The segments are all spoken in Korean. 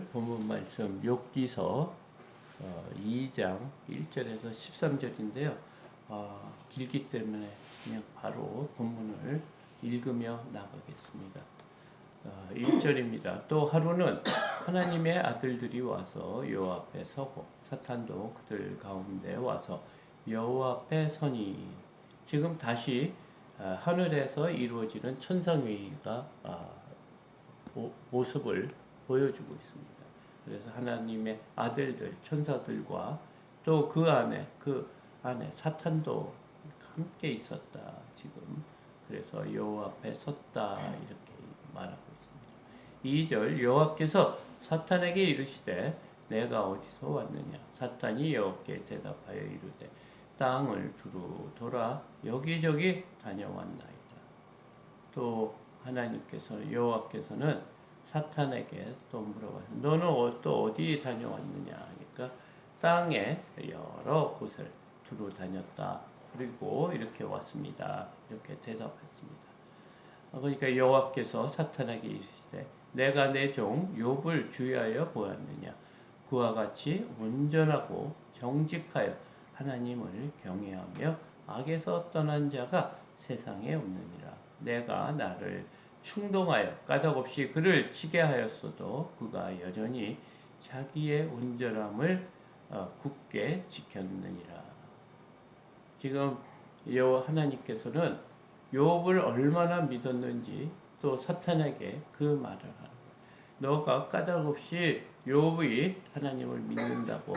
본문 말씀 욥기서 2장 1절에서 13절인데요. 길기 때문에 그냥 바로 본문을 읽으며 나가겠습니다. 1절입니다. 또 하루는 하나님의 아들들이 와서 여호와 앞에 서고 사탄도 그들 가운데 와서 여호와 앞에 서니. 지금 다시 하늘에서 이루어지는 천상회의가 모습을 보여주고 있습니다. 그래서 하나님의 아들들, 천사들과 또 그 안에 사탄도 함께 있었다. 지금 그래서 여호와 앞에 섰다 이렇게 말하고 있습니다. 2절 여호와께서 사탄에게 이르시되 내가 어디서 왔느냐? 사탄이 여호와께 대답하여 이르되 땅을 두루 돌아 여기저기 다녀왔나이다. 또 여호와께서는 사탄에게 또 물어봐서 너는 또 어디 다녀왔느냐 하니까 땅에 여러 곳을 두루 다녔다. 그리고 이렇게 왔습니다. 이렇게 대답했습니다. 그러니까 여호와께서 사탄에게 이르시되 내가 내 종 욥을 주의하여 보았느냐? 그와 같이 온전하고 정직하여 하나님을 경외하며 악에서 떠난 자가 세상에 없느니라. 내가 나를 충동하여 까닭없이 그를 치게 하였어도 그가 여전히 자기의 온전함을 굳게 지켰느니라. 지금 하나님께서는 욥을 얼마나 믿었는지 또 사탄에게 그 말을 하는 거예요. 너가 까닭없이 욥이 하나님을 믿는다고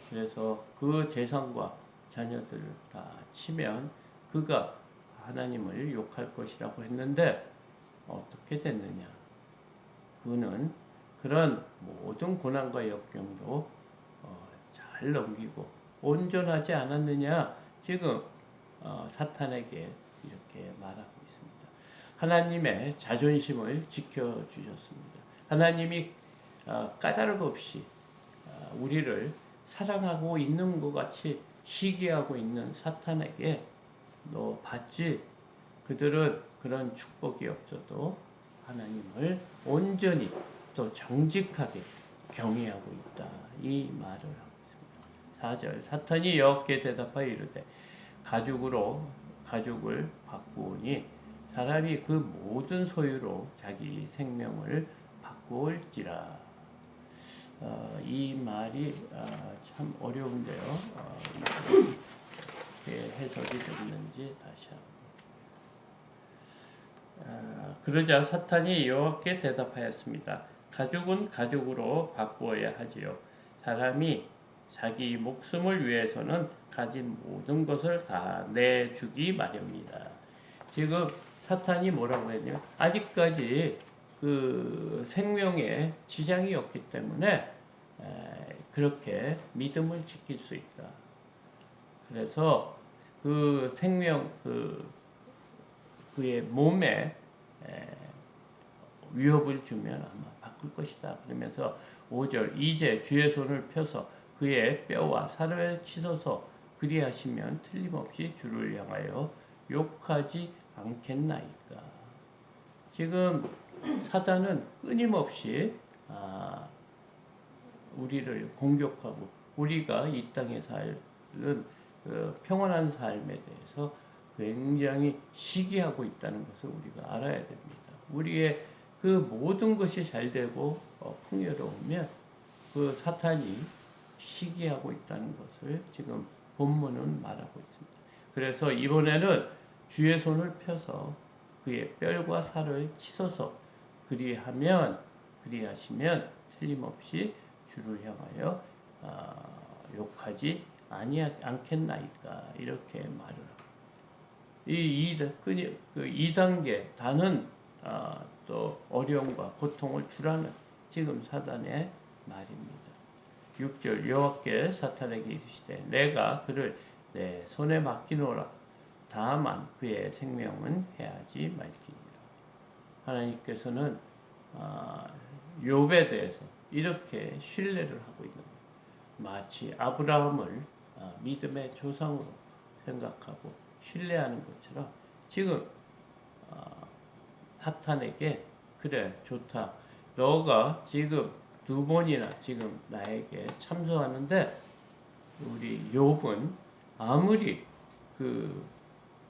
그래서 그 재산과 자녀들을 다 치면 그가 하나님을 욕할 것이라고 했는데 어떻게 됐느냐? 그는 그런 모든 고난과 역경도 잘 넘기고 온전하지 않았느냐? 지금 사탄에게 이렇게 말하고 있습니다. 하나님의 자존심을 지켜주셨습니다. 하나님이 까닭 없이 우리를 사랑하고 있는 것 같이 시기하고 있는 사탄에게 너 봤지? 그들은 그런 축복이 없어도 하나님을 온전히 또 정직하게 경외하고 있다. 이 말을 하고 있습니다. 4절 사탄이 여호와께 대답하여 이르되 가죽을 바꾸오니 사람이 그 모든 소유로 자기 생명을 바꾸올지라. 이 말이 참 어려운데요. 해석이 됐는지 다시 한번. 그러자 사탄이 여호와께 대답하였습니다. 가죽은 가죽으로 바꾸어야 하지요. 사람이 자기 목숨을 위해서는 가진 모든 것을 다 내주기 마련입니다. 지금 사탄이 뭐라고 했냐면 아직까지 그 생명에 지장이 없기 때문에 그렇게 믿음을 지킬 수 있다. 그래서 그 생명 그의 몸에 위협을 주면 아마 바꿀 것이다. 그러면서 5절 이제 주의 손을 펴서 그의 뼈와 살을 치소서 그리하시면 틀림없이 주를 향하여 욕하지 않겠나이까. 지금 사단은 끊임없이 우리를 공격하고 우리가 이 땅에 사는 평안한 삶에 대해서 굉장히 시기하고 있다는 것을 우리가 알아야 됩니다. 우리의 그 모든 것이 잘 되고 풍요로우면 그 사탄이 시기하고 있다는 것을 지금 본문은 말하고 있습니다. 그래서 이번에는 주의 손을 펴서 그의 뼈와 살을 치소서 그리하시면 틀림없이 주를 향하여 욕하지 않겠나이까 이렇게 말을 합니다. 이 2단계 다는 또 어려움과 고통을 주라는 지금 사단의 말입니다. 6절 여호와께 사탄에게 이르시되 내가 그를 내 손에 맡기노라. 다만 그의 생명은 해하지 말지니라. 하나님께서는 욥에 대해서 이렇게 신뢰를 하고 있는 거예요. 마치 아브라함을 믿음의 조상으로 생각하고 신뢰하는 것처럼 지금 사탄에게 그래 좋다. 너가 지금 두 번이나 지금 나에게 참소하는데 우리 욥은 아무리 그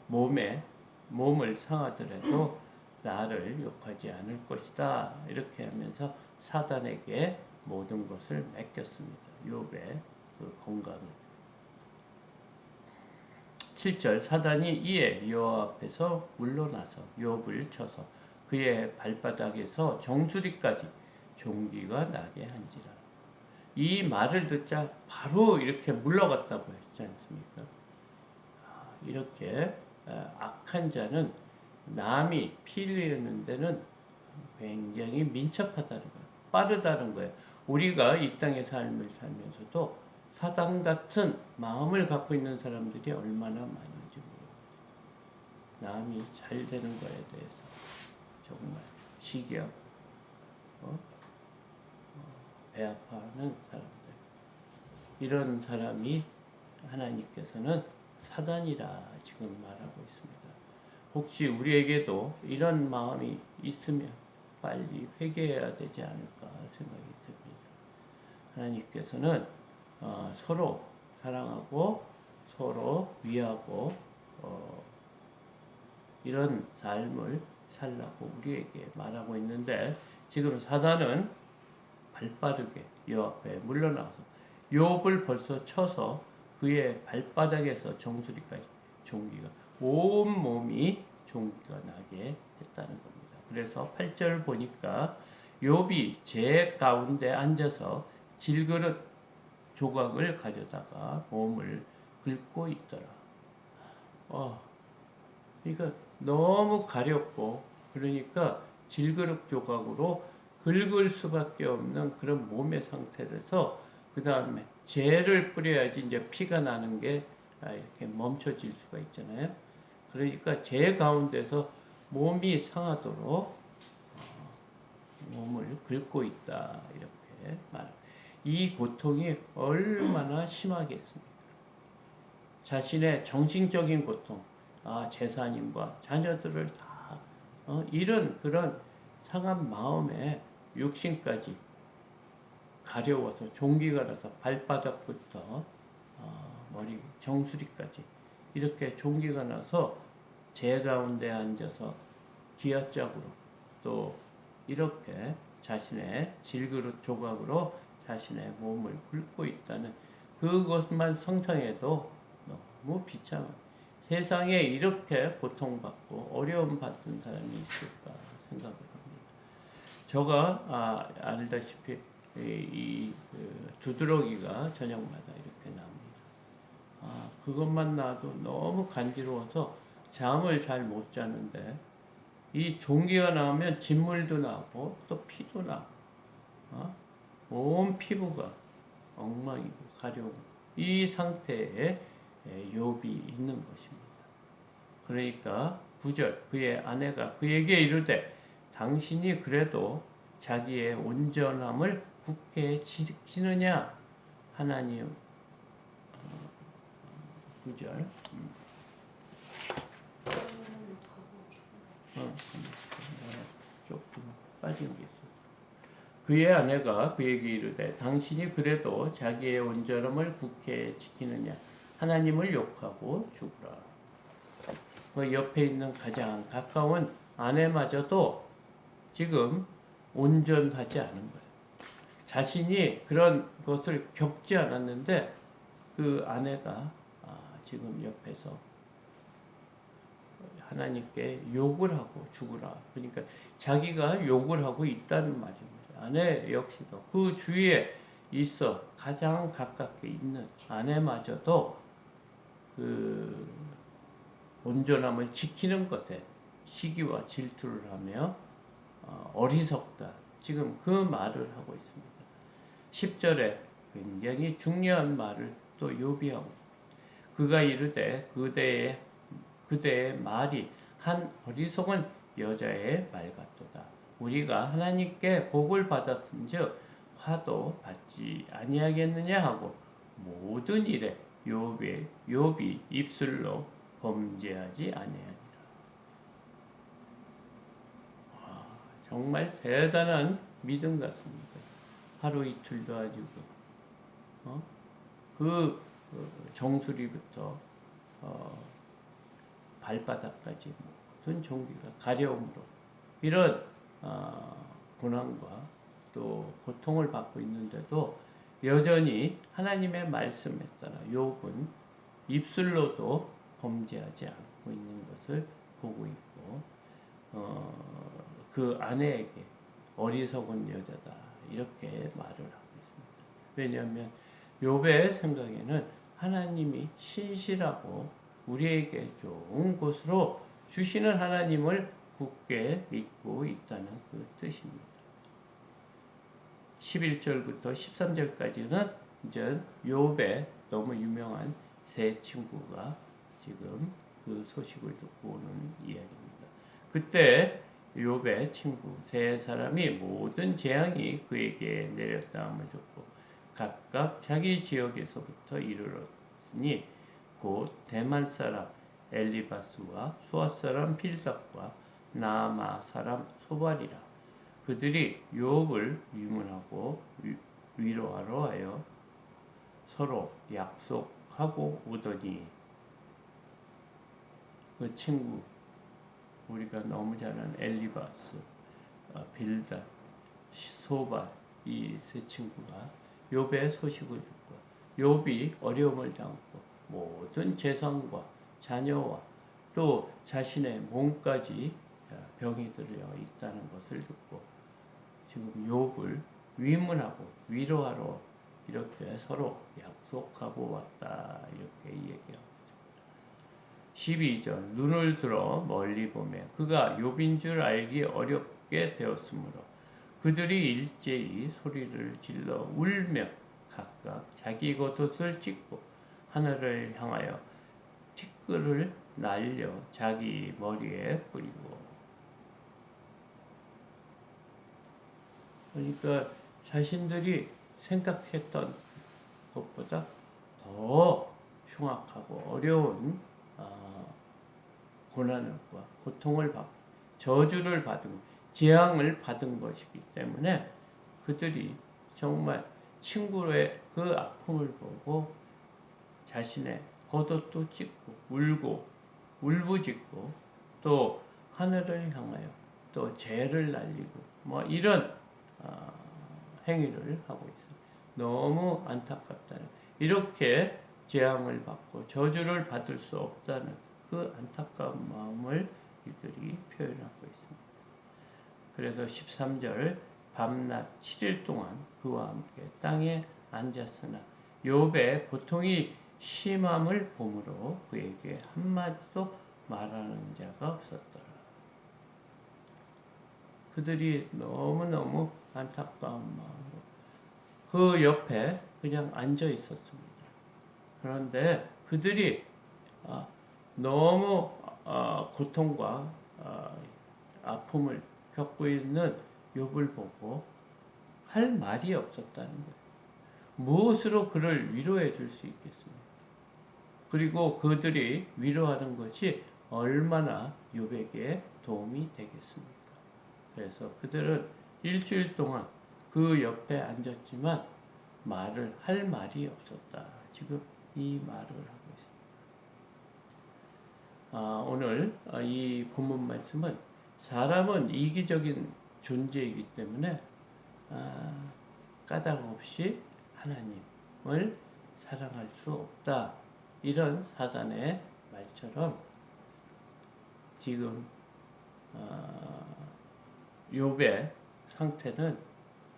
몸을 상하더라도 나를 욕하지 않을 것이다. 이렇게 하면서 사단에게 모든 것을 맡겼습니다. 욥의 그 건강을. 7절 사단이 이에 여호와 앞에서 물러나서 욥을 쳐서 그의 발바닥에서 정수리까지 종기가 나게 한지라. 이 말을 듣자 바로 이렇게 물러갔다고 했지 않습니까? 이렇게 악한 자는 남이 피 흘리는 데는 굉장히 민첩하다는 거예요. 빠르다는 거예요. 우리가 이 땅의 삶을 살면서도 사단 같은 마음을 갖고 있는 사람들이 얼마나 많은지 모릅니다. 남이 잘 되는 거에 대해서 정말 시기하고 배 아파하는 사람들. 이런 사람이 하나님께서는 사단이라 지금 말하고 있습니다. 혹시 우리에게도 이런 마음이 있으면 빨리 회개해야 되지 않을까 생각이 듭니다. 하나님께서는 서로 사랑하고 서로 위하고 이런 삶을 살라고 우리에게 말하고 있는데 지금 사단은 발빠르게 여호와 앞에 물러나서 욥을 벌써 쳐서 그의 발바닥에서 정수리까지 종기가 온 몸이 종기가 나게 했다는 겁니다. 그래서 8절 보니까 욥이 제 가운데 앉아서 질그릇 조각을 가져다가 몸을 긁고 있더라. 그러니까 너무 가렵고 그러니까 질그릇 조각으로 긁을 수밖에 없는 그런 몸의 상태라서 그 다음에 재를 뿌려야지 이제 피가 나는 게 이렇게 멈춰질 수가 있잖아요. 그러니까 재 가운데서 몸이 상하도록 몸을 긁고 있다 이렇게 말합니다. 이 고통이 얼마나 심하겠습니까? 자신의 정신적인 고통, 제사님과 자녀들을 다 이런 그런 상한 마음에 육신까지 가려워서 종기가 나서 발바닥부터 머리 정수리까지 이렇게 종기가 나서 제 가운데 앉아서 기아짝으로 또 이렇게 자신의 질그릇 조각으로 자신의 몸을 긁고 있다는 그것만 상상해도 너무 비참한 세상에 이렇게 고통받고 어려움 받는 사람이 있을까 생각을 합니다. 저가 알다시피 이 두드러기가 저녁마다 이렇게 납니다. 그것만 나도 너무 간지러워서 잠을 잘 못 자는데 이 종기가 나오면 진물도 나고 또 피도 나고 온 피부가 엉망이고 가려운 이 상태에 욥이 있는 것입니다. 그러니까 9절 그의 아내가 그에게 이르되 당신이 그래도 자기의 온전함을 굳게 지키느냐 하나님 9절 조금 빠진 게 있어요. 그의 아내가 그에게 이르되 당신이 그래도 자기의 온전함을 굳게 지키느냐 하나님을 욕하고 죽으라. 그 옆에 있는 가장 가까운 아내마저도 지금 온전하지 않은 거예요. 자신이 그런 것을 겪지 않았는데 그 아내가 지금 옆에서 하나님께 욕을 하고 죽으라. 그러니까 자기가 욕을 하고 있다는 말입니다. 아내 역시도 그 주위에 있어 가장 가깝게 있는 아내마저도 그 온전함을 지키는 것에 시기와 질투를 하며 어리석다. 지금 그 말을 하고 있습니다. 10절에 굉장히 중요한 말을 또 욥이 그가 이르되 그대의 말이 한 어리석은 여자의 말 같도다. 우리가 하나님께 복을 받았은즉 화도 받지 아니하겠느냐 하고 모든 일에 욥이 입술로 범죄하지 아니하니라. 정말 대단한 믿음 같습니까? 하루 이틀도 아니고 그 정수리부터 발바닥까지 모든 종기가 가려움으로 이런 고난과 또 고통을 받고 있는데도 여전히 하나님의 말씀에 따라 욥은 입술로도 범죄하지 않고 있는 것을 보고 있고 그 아내에게 어리석은 여자다 이렇게 말을 하고 있습니다. 왜냐하면 욥의 생각에는 하나님이 신실하고 우리에게 좋은 곳으로 주시는 하나님을 굳게 믿고 있다는 그 뜻입니다. 11절부터 13절까지는 이제 욥의 너무 유명한 세 친구가 지금 그 소식을 듣고 오는 이야기입니다. 그때 욥의 친구 세 사람이 모든 재앙이 그에게 내렸다함을 듣고 각각 자기 지역에서부터 이르렀으니 곧 대만 사람 엘리바스와 수아 사람 빌닷과 나아마 사람 소발이라. 그들이 욥을 위문하고 위로하러 하여 서로 약속하고 오더니 그 친구 우리가 너무 잘 아는 엘리바스, 빌닷, 소발 이 세 친구가 욥의 소식을 듣고 욥이 어려움을 당하고 모든 재산과 자녀와 또 자신의 몸까지 병이 들어 있다는 것을 듣고 지금 욥을 위문하고 위로하러 이렇게 서로 약속하고 왔다 이렇게 얘기하고 12절 눈을 들어 멀리 보매 그가 욥인 줄 알기 어렵게 되었으므로 그들이 일제히 소리를 질러 울며 각각 자기 겉옷을 찢고 하늘을 향하여 티끌을 날려 자기 머리에 뿌리고 그러니까 자신들이 생각했던 것보다 더 흉악하고 어려운 고난과 고통을 받고 저주를 받은 재앙을 받은 것이기 때문에 그들이 정말 친구의 그 아픔을 보고 자신의 겉옷도 찢고 울고 울부짖고 또 하늘을 향하여 또 재를 날리고 뭐 이런 행위를 하고 있어요. 너무 안타깝다는 이렇게 재앙을 받고 저주를 받을 수 없다는 그 안타까운 마음을 이들이 표현하고 있습니다. 그래서 13절 밤낮 7일 동안 그와 함께 땅에 앉았으나 욥의 고통이 심함을 보므로 그에게 한마디도 말하는 자가 없었더라. 그들이 너무너무 안타까운 마음으로 그 옆에 그냥 앉아 있었습니다. 그런데 그들이 너무 고통과 아픔을 겪고 있는 욥을 보고 할 말이 없었다는 거예요. 무엇으로 그를 위로해 줄 수 있겠습니까? 그리고 그들이 위로하는 것이 얼마나 욥에게 도움이 되겠습니까? 그래서 그들은 일주일 동안 그 옆에 앉았지만 할 말이 없었다. 지금 이 말을 하고 있습니다. 오늘 이 본문 말씀은 사람은 이기적인 존재이기 때문에 까닭 없이 하나님을 사랑할 수 없다. 이런 사단의 말처럼 지금 욥의 상태는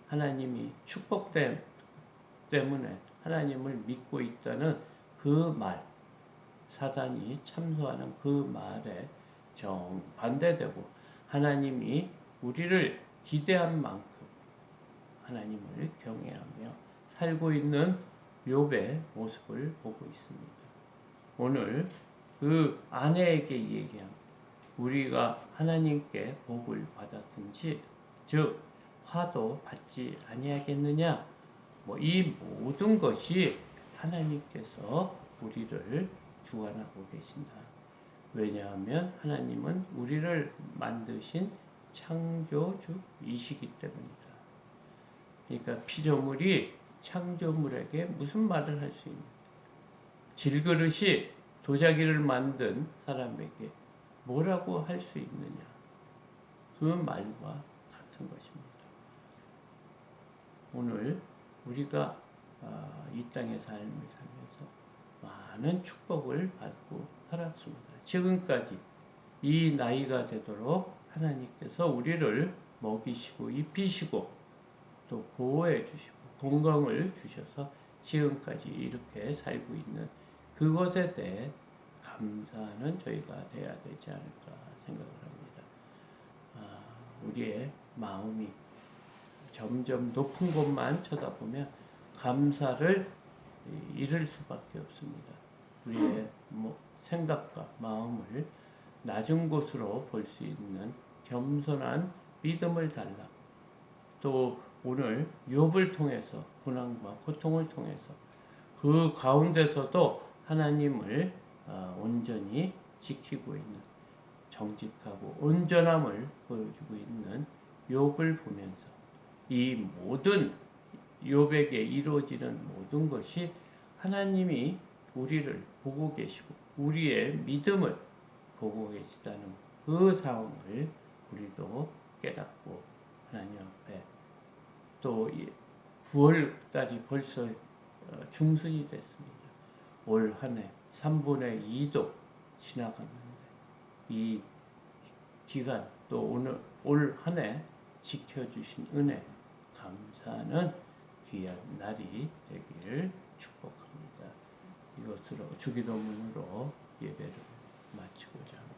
하나님이 축복됨 때문에 하나님을 믿고 있다는 그 말, 사단이 참소하는 그 말에 정반대되고 하나님이 우리를 기대한 만큼 하나님을 경외하며 살고 있는 욥의 모습을 보고 있습니다. 오늘 그 아내에게 얘기한 우리가 하나님께 복을 받았은지 즉 화도 받지 아니하겠느냐 이 모든 것이 하나님께서 우리를 주관하고 계신다. 왜냐하면 하나님은 우리를 만드신 창조주이시기 때문이다. 그러니까 피조물이 창조물에게 무슨 말을 할 수 있는, 질그릇이 도자기를 만든 사람에게 뭐라고 할 수 있느냐, 그 말과 같은 것입니다. 오늘 우리가 이 땅의 삶을 살면서 많은 축복을 받고 살았습니다. 지금까지 이 나이가 되도록 하나님께서 우리를 먹이시고 입히시고 또 보호해 주시고 건강을 주셔서 지금까지 이렇게 살고 있는 그것에 대해 감사하는 저희가 되어야 되지 않을까 생각을 합니다. 우리의 마음이 점점 높은 곳만 쳐다보면 감사를 잃을 수밖에 없습니다. 우리의 생각과 마음을 낮은 곳으로 볼 수 있는 겸손한 믿음을 달라. 또 오늘 욥을 통해서, 고난과 고통을 통해서 그 가운데서도 하나님을 온전히 지키고 있는, 정직하고 온전함을 보여주고 있는 욥을 보면서 이 모든 욥에게 이루어지는 모든 것이 하나님이 우리를 보고 계시고 우리의 믿음을 보고 계시다는 그 상황을 우리도 깨닫고 하나님 앞에, 또 9월달이 벌써 중순이 됐습니다. 올 한 해 3분의 2도 지나갔는데 이 기간, 또 오늘 올 한 해 지켜주신 은혜 감사하는 귀한 날이 되기를 축복합니다. 이것으로 주기도문으로 예배를 마치고자 합니다.